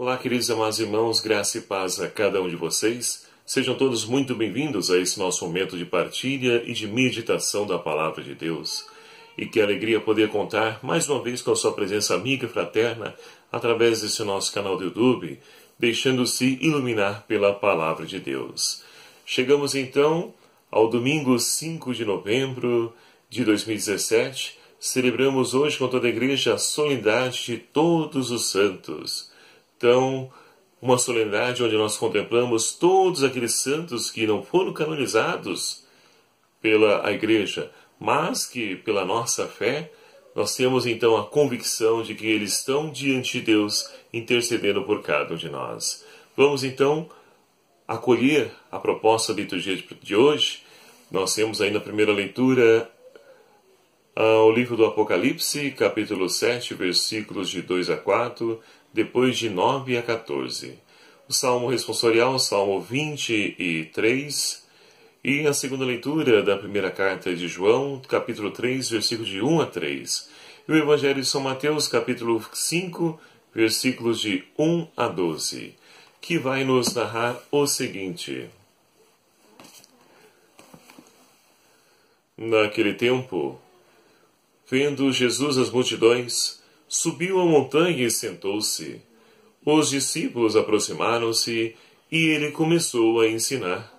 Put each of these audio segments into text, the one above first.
Olá, queridos e amados irmãos, graça e paz a cada um de vocês. Sejam todos muito bem-vindos a esse nosso momento de partilha e de meditação da Palavra de Deus. E que alegria poder contar mais uma vez com a sua presença amiga e fraterna através desse nosso canal do YouTube, deixando-se iluminar pela Palavra de Deus. Chegamos então ao domingo 5 de novembro de 2017. Celebramos hoje com toda a igreja a solenidade de todos os santos. Então, uma solenidade onde nós contemplamos todos aqueles santos que não foram canonizados pela igreja, mas que, pela nossa fé, nós temos então a convicção de que eles estão diante de Deus, intercedendo por cada um de nós. Vamos então acolher a proposta da liturgia de hoje. Nós temos aí na primeira leitura o livro do Apocalipse, capítulo 7, versículos de 2 a 4, depois de 9 a 14. O Salmo responsorial, Salmo 23, e a segunda leitura da primeira carta de João, capítulo 3, versículos de 1 a 3. E o Evangelho de São Mateus, capítulo 5, versículos de 1 a 12, que vai nos narrar o seguinte. Naquele tempo, vendo Jesus as multidões, subiu a montanha e sentou-se. Os discípulos aproximaram-se e ele começou a ensinar.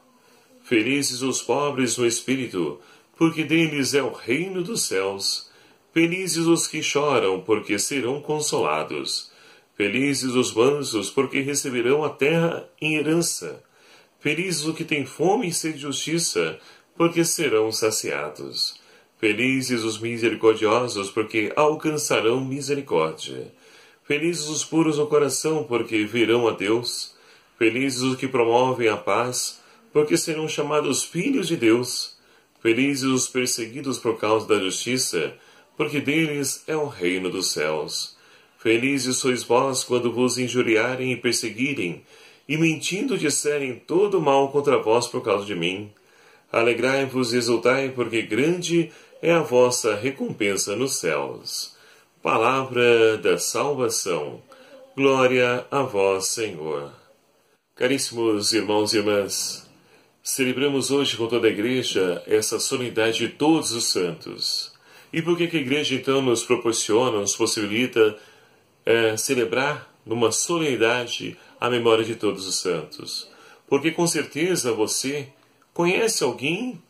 Felizes os pobres no espírito, porque deles é o reino dos céus. Felizes os que choram, porque serão consolados. Felizes os mansos, porque receberão a terra em herança. Felizes os que têm fome e sede de justiça, porque serão saciados. Felizes os misericordiosos, porque alcançarão misericórdia. Felizes os puros no coração, porque verão a Deus. Felizes os que promovem a paz, porque serão chamados filhos de Deus. Felizes os perseguidos por causa da justiça, porque deles é o reino dos céus. Felizes sois vós quando vos injuriarem e perseguirem, e mentindo disserem todo mal contra vós por causa de mim. Alegrai-vos e exultai, porque grande é a vossa recompensa nos céus. Palavra da salvação. Glória a vós, Senhor. Caríssimos irmãos e irmãs, celebramos hoje com toda a igreja essa solenidade de todos os santos. E por que a igreja então nos proporciona, nos possibilita celebrar numa solenidade a memória de todos os santos? Porque com certeza você conhece alguém,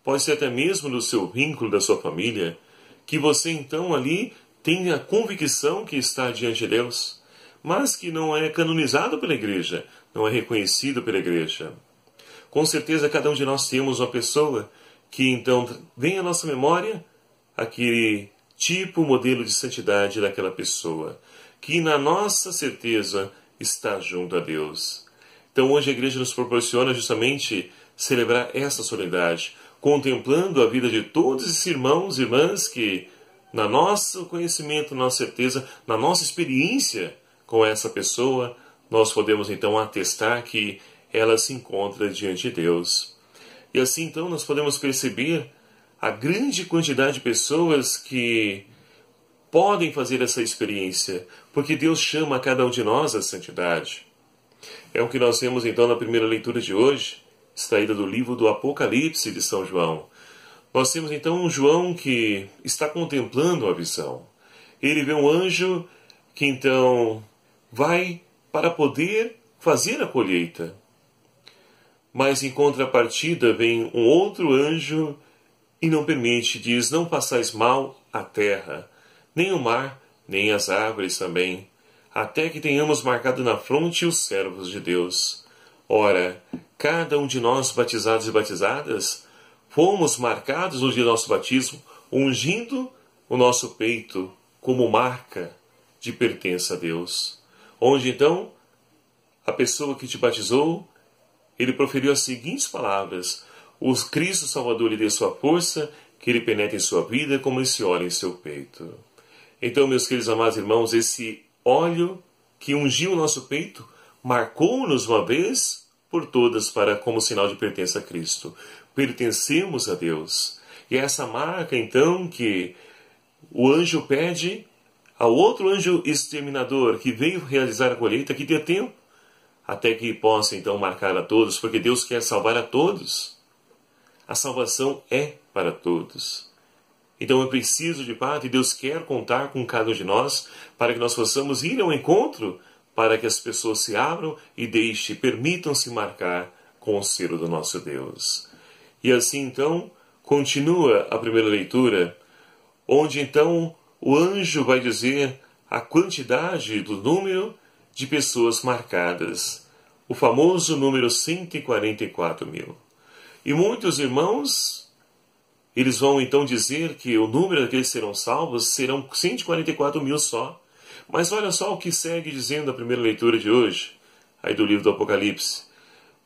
pode ser até mesmo do seu vínculo, da sua família, que você então ali tem a convicção que está diante de Deus, mas que não é canonizado pela igreja, não é reconhecido pela igreja. Com certeza cada um de nós temos uma pessoa que então vem à nossa memória aquele tipo, modelo de santidade daquela pessoa, que na nossa certeza está junto a Deus. Então hoje a igreja nos proporciona justamente celebrar essa solenidade, contemplando a vida de todos esses irmãos e irmãs que, na nosso conhecimento, na nossa certeza, na nossa experiência com essa pessoa, nós podemos então atestar que ela se encontra diante de Deus. E assim então nós podemos perceber a grande quantidade de pessoas que podem fazer essa experiência, porque Deus chama a cada um de nós à santidade. É o que nós vemos então na primeira leitura de hoje, extraída do livro do Apocalipse de São João. Nós temos então um João que está contemplando a visão. Ele vê um anjo que então vai para poder fazer a colheita. Mas em contrapartida vem um outro anjo e não permite, diz, não passais mal a terra, nem o mar, nem as árvores também, até que tenhamos marcado na fronte os servos de Deus. Ora, cada um de nós, batizados e batizadas, fomos marcados no dia do nosso batismo, ungindo o nosso peito como marca de pertença a Deus. Onde então, a pessoa que te batizou, ele proferiu as seguintes palavras: o Cristo Salvador lhe dê sua força, que ele penetre em sua vida como esse óleo em seu peito. Então, meus queridos amados irmãos, esse óleo que ungiu o nosso peito, marcou-nos uma vez por todas como sinal de pertença a Cristo. Pertencemos a Deus. E é essa marca, então, que o anjo pede ao outro anjo exterminador que veio realizar a colheita, que dê tempo, até que possa então marcar a todos, porque Deus quer salvar a todos. A salvação é para todos. Então é preciso de fato, e Deus quer contar com cada um de nós, para que nós possamos ir ao encontro, para que as pessoas se abram e permitam-se marcar com o selo do nosso Deus. E assim então, continua a primeira leitura, onde então o anjo vai dizer a quantidade do número de pessoas marcadas, o famoso número 144 mil. E muitos irmãos, eles vão então dizer que o número daqueles que serão salvos serão 144 mil só. Mas olha só o que segue dizendo a primeira leitura de hoje, aí do livro do Apocalipse.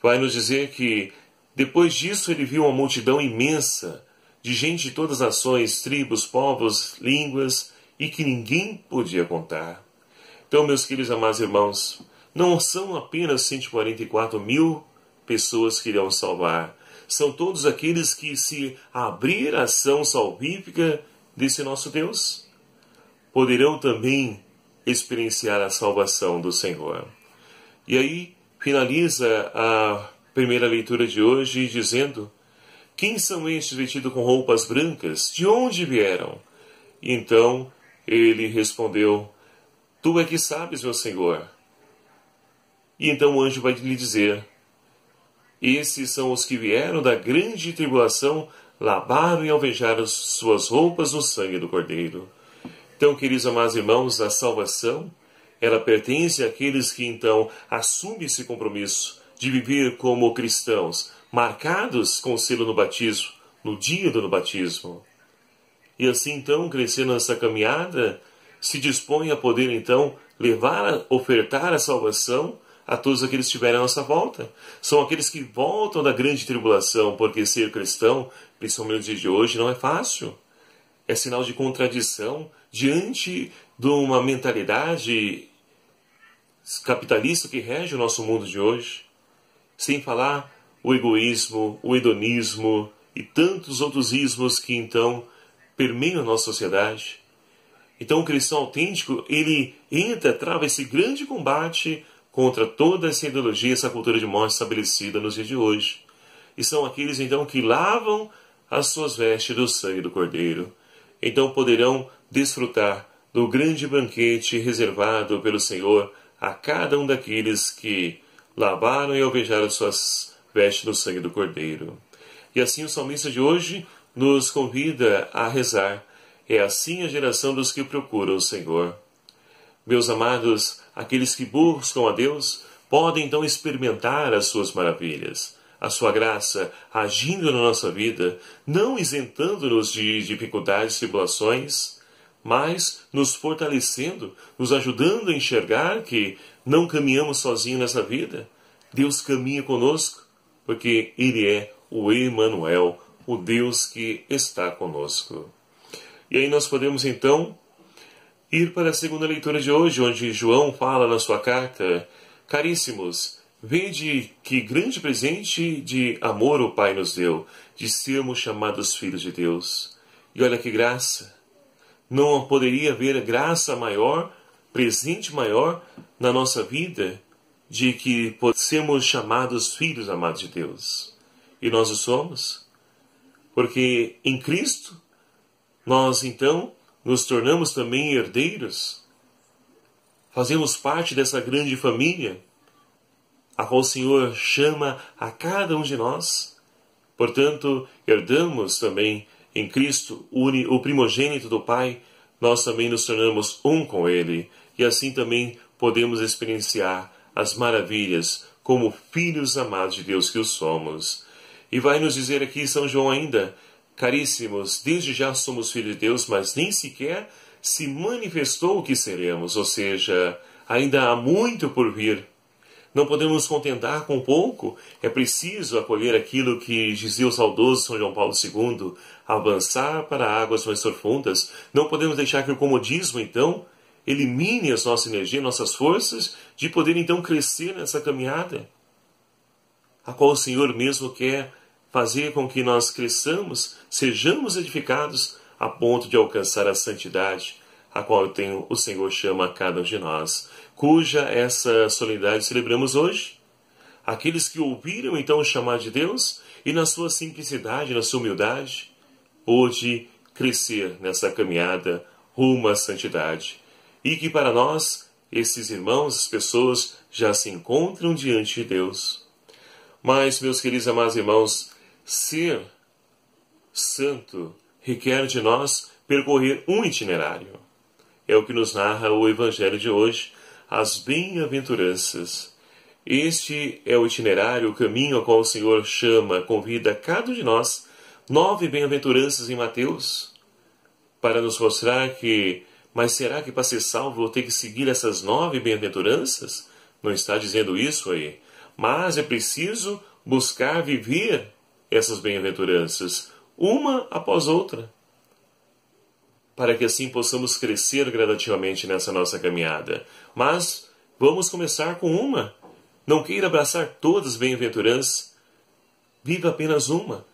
Vai nos dizer que depois disso ele viu uma multidão imensa de gente de todas as nações, tribos, povos, línguas, e que ninguém podia contar. Então, meus queridos amados irmãos, não são apenas 144 mil pessoas que irão salvar. São todos aqueles que se abrir a ação salvífica desse nosso Deus, poderão também experienciar a salvação do Senhor. E aí, finaliza a primeira leitura de hoje dizendo: quem são estes vestidos com roupas brancas? De onde vieram? E então ele respondeu: tu é que sabes, meu Senhor. E então o anjo vai lhe dizer: esses são os que vieram da grande tribulação, lavaram e alvejaram suas roupas no sangue do Cordeiro. Então, queridos amados irmãos, a salvação, ela pertence àqueles que então assumem esse compromisso de viver como cristãos, marcados com o selo no batismo, no dia do batismo. E assim então, crescendo nessa caminhada, se dispõe a poder então ofertar a salvação a todos aqueles que estiverem à nossa volta. São aqueles que voltam da grande tribulação, porque ser cristão, principalmente no dia de hoje, não é fácil. É sinal de contradição diante de uma mentalidade capitalista que rege o nosso mundo de hoje. Sem falar o egoísmo, o hedonismo e tantos outros ismos que então permeiam a nossa sociedade. Então o cristão autêntico, ele trava esse grande combate contra toda essa ideologia, essa cultura de morte estabelecida nos dias de hoje. E são aqueles então que lavam as suas vestes do sangue do Cordeiro. Então poderão desfrutar do grande banquete reservado pelo Senhor a cada um daqueles que lavaram e alvejaram suas vestes no sangue do Cordeiro. E assim o salmista de hoje nos convida a rezar: é assim a geração dos que procuram o Senhor. Meus amados, aqueles que buscam a Deus podem então experimentar as suas maravilhas, a sua graça agindo na nossa vida, não isentando-nos de dificuldades e tribulações, mas nos fortalecendo, nos ajudando a enxergar que não caminhamos sozinhos nessa vida. Deus caminha conosco, porque Ele é o Emanuel, o Deus que está conosco. E aí nós podemos então ir para a segunda leitura de hoje, onde João fala na sua carta: caríssimos, vede que grande presente de amor o Pai nos deu, de sermos chamados filhos de Deus. E olha que graça! Não poderia haver graça maior, presente maior na nossa vida, de que possamos chamados filhos amados de Deus. E nós o somos, porque em Cristo nós então nos tornamos também herdeiros, fazemos parte dessa grande família, a qual o Senhor chama a cada um de nós. Portanto, herdamos também em Cristo, o primogênito do Pai, nós também nos tornamos um com Ele, e assim também podemos experienciar as maravilhas como filhos amados de Deus que o somos. E vai nos dizer aqui São João ainda: caríssimos, desde já somos filhos de Deus, mas nem sequer se manifestou o que seremos, ou seja, ainda há muito por vir. Não podemos nos contentar com pouco, é preciso acolher aquilo que dizia o saudoso São João Paulo II, avançar para águas mais profundas. Não podemos deixar que o comodismo, então, elimine as nossas energias, nossas forças, de poder, então, crescer nessa caminhada, a qual o Senhor mesmo quer fazer com que nós cresçamos, sejamos edificados, a ponto de alcançar a santidade, a qual o Senhor chama a cada um de nós, cuja essa solenidade celebramos hoje. Aqueles que ouviram então o chamado de Deus e na sua simplicidade, na sua humildade, pôde crescer nessa caminhada rumo à santidade. E que para nós, esses irmãos, as pessoas, já se encontram diante de Deus. Mas, meus queridos amados irmãos, ser santo requer de nós percorrer um itinerário. É o que nos narra o Evangelho de hoje, as bem-aventuranças. Este é o itinerário, o caminho ao qual o Senhor chama, convida cada um de nós, 9 bem-aventuranças em Mateus, para nos mostrar que, mas será que para ser salvo vou ter que seguir essas 9 bem-aventuranças? Não está dizendo isso aí. Mas é preciso buscar viver essas bem-aventuranças, uma após outra, para que assim possamos crescer gradativamente nessa nossa caminhada. Mas vamos começar com uma. Não queira abraçar todas as bem-aventuranças. Viva apenas uma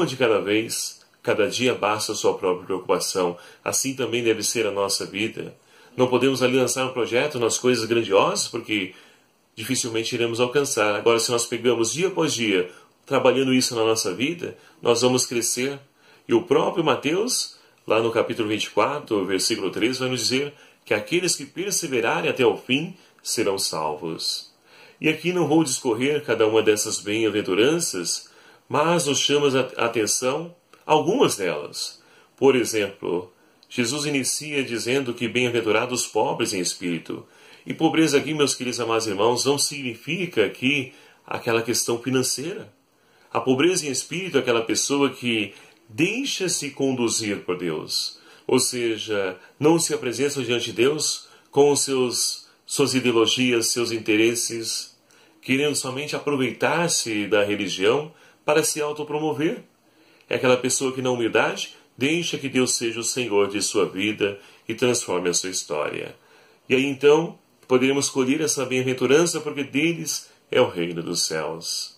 de cada vez. Cada dia basta a sua própria preocupação. Assim também deve ser a nossa vida. Não podemos ali lançar um projeto nas coisas grandiosas, porque dificilmente iremos alcançar. Agora, se nós pegamos dia após dia, trabalhando isso na nossa vida, nós vamos crescer. E o próprio Mateus, lá no capítulo 24, versículo 3, vai nos dizer que aqueles que perseverarem até o fim serão salvos. E aqui não vou discorrer cada uma dessas bem-aventuranças, mas nos chama a atenção algumas delas. Por exemplo, Jesus inicia dizendo que bem-aventurados os pobres em espírito. E pobreza aqui, meus queridos amados irmãos, não significa aqui aquela questão financeira. A pobreza em espírito é aquela pessoa que deixa-se conduzir por Deus. Ou seja, não se apresenta diante de Deus com suas ideologias, seus interesses, querendo somente aproveitar-se da religião para se autopromover. É aquela pessoa que na humildade deixa que Deus seja o Senhor de sua vida e transforme a sua história. E aí então poderemos colher essa bem-aventurança, porque deles é o reino dos céus.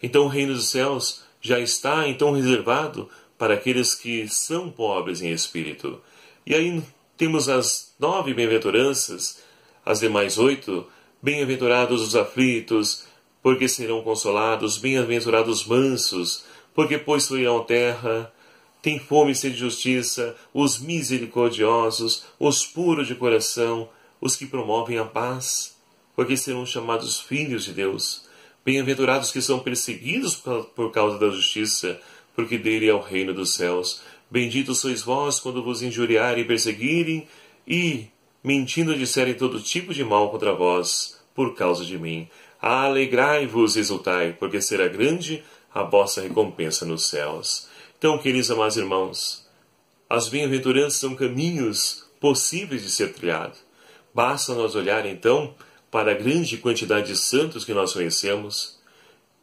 Então o reino dos céus já está então reservado para aqueles que são pobres em espírito. E aí temos as 9 bem-aventuranças, as demais 8, bem-aventurados os aflitos, porque serão consolados, bem-aventurados os mansos, porque possuirão a terra, tem fome e sede de justiça, os misericordiosos, os puros de coração, os que promovem a paz, porque serão chamados filhos de Deus. Bem-aventurados que são perseguidos por causa da justiça, porque dele é o reino dos céus. Benditos sois vós quando vos injuriarem e perseguirem, e, mentindo, disserem todo tipo de mal contra vós, por causa de mim. Alegrai-vos e exultai, porque será grande a vossa recompensa nos céus. Então, queridos amados irmãos, as bem-aventuranças são caminhos possíveis de ser trilhados. Basta nós olhar, então, para a grande quantidade de santos que nós conhecemos,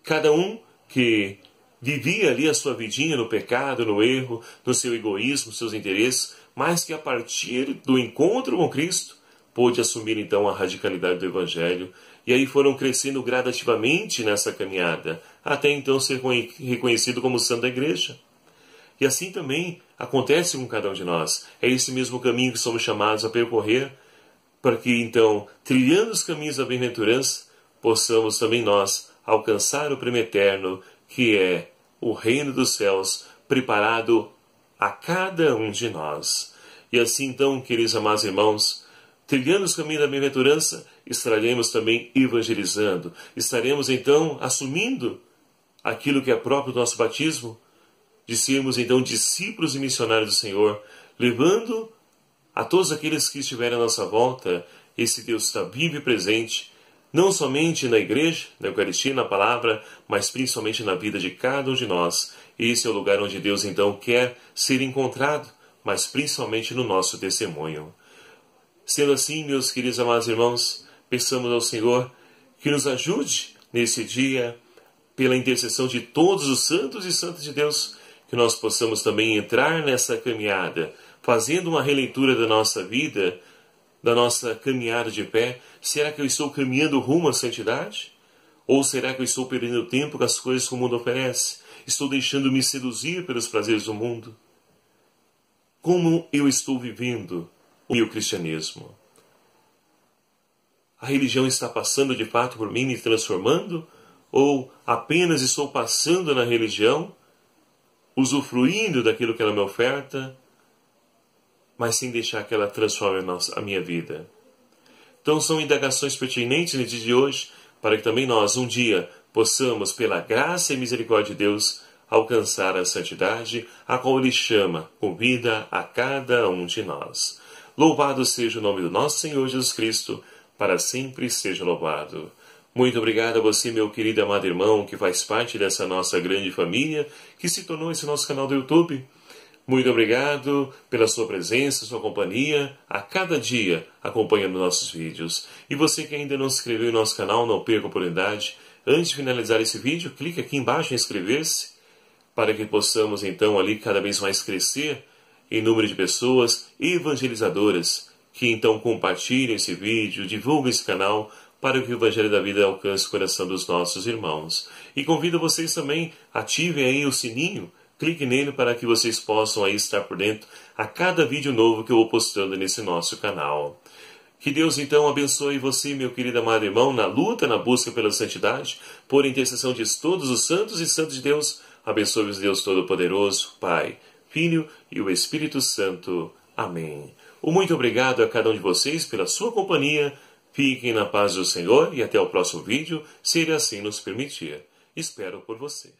cada um que vivia ali a sua vidinha no pecado, no erro, no seu egoísmo, seus interesses, mas que a partir do encontro com Cristo, pôde assumir então a radicalidade do Evangelho, e aí foram crescendo gradativamente nessa caminhada, até então ser reconhecido como santo da Igreja. E assim também acontece com cada um de nós. É esse mesmo caminho que somos chamados a percorrer, para que então, trilhando os caminhos da bem-aventurança, possamos também nós alcançar o prêmio eterno, que é o reino dos céus, preparado a cada um de nós. E assim então, queridos amados irmãos, trilhando os caminhos da bem-aventurança, estaremos também evangelizando. Estaremos então assumindo aquilo que é próprio do nosso batismo, de sermos então discípulos e missionários do Senhor, levando a todos aqueles que estiverem à nossa volta, esse Deus está vivo e presente, não somente na igreja, na Eucaristia, na palavra, mas principalmente na vida de cada um de nós. Esse é o lugar onde Deus então quer ser encontrado, mas principalmente no nosso testemunho. Sendo assim, meus queridos amados irmãos, peçamos ao Senhor que nos ajude nesse dia, pela intercessão de todos os santos e santas de Deus, que nós possamos também entrar nessa caminhada, fazendo uma releitura da nossa vida, da nossa caminhada de pé. Será que eu estou caminhando rumo à santidade? Ou será que eu estou perdendo tempo com as coisas que o mundo oferece? Estou deixando-me seduzir pelos prazeres do mundo? Como eu estou vivendo o cristianismo. A religião está passando de fato por mim, me transformando? Ou apenas estou passando na religião, usufruindo daquilo que ela me oferta, mas sem deixar que ela transforme a minha vida? Então são indagações pertinentes no dia de hoje, para que também nós, um dia, possamos, pela graça e misericórdia de Deus, alcançar a santidade, a qual Ele chama, convida a cada um de nós. Louvado seja o nome do nosso Senhor Jesus Cristo, para sempre seja louvado. Muito obrigado a você, meu querido e amado irmão, que faz parte dessa nossa grande família, que se tornou esse nosso canal do YouTube. Muito obrigado pela sua presença, sua companhia, a cada dia acompanhando nossos vídeos. E você que ainda não se inscreveu no nosso canal, não perca a oportunidade. Antes de finalizar esse vídeo, clique aqui embaixo em inscrever-se, para que possamos então ali cada vez mais crescer em número de pessoas evangelizadoras, que então compartilhem esse vídeo, divulguem esse canal, para que o Evangelho da Vida alcance o coração dos nossos irmãos. E convido vocês também, ativem aí o sininho, clique nele para que vocês possam aí estar por dentro a cada vídeo novo que eu vou postando nesse nosso canal. Que Deus então abençoe você, meu querido amado irmão, na luta, na busca pela santidade, por intercessão de todos os santos e santos de Deus. Abençoe-os Deus Todo-Poderoso, Pai, Filho e o Espírito Santo. Amém. Muito obrigado a cada um de vocês pela sua companhia. Fiquem na paz do Senhor e até o próximo vídeo, se Ele assim nos permitir. Espero por você.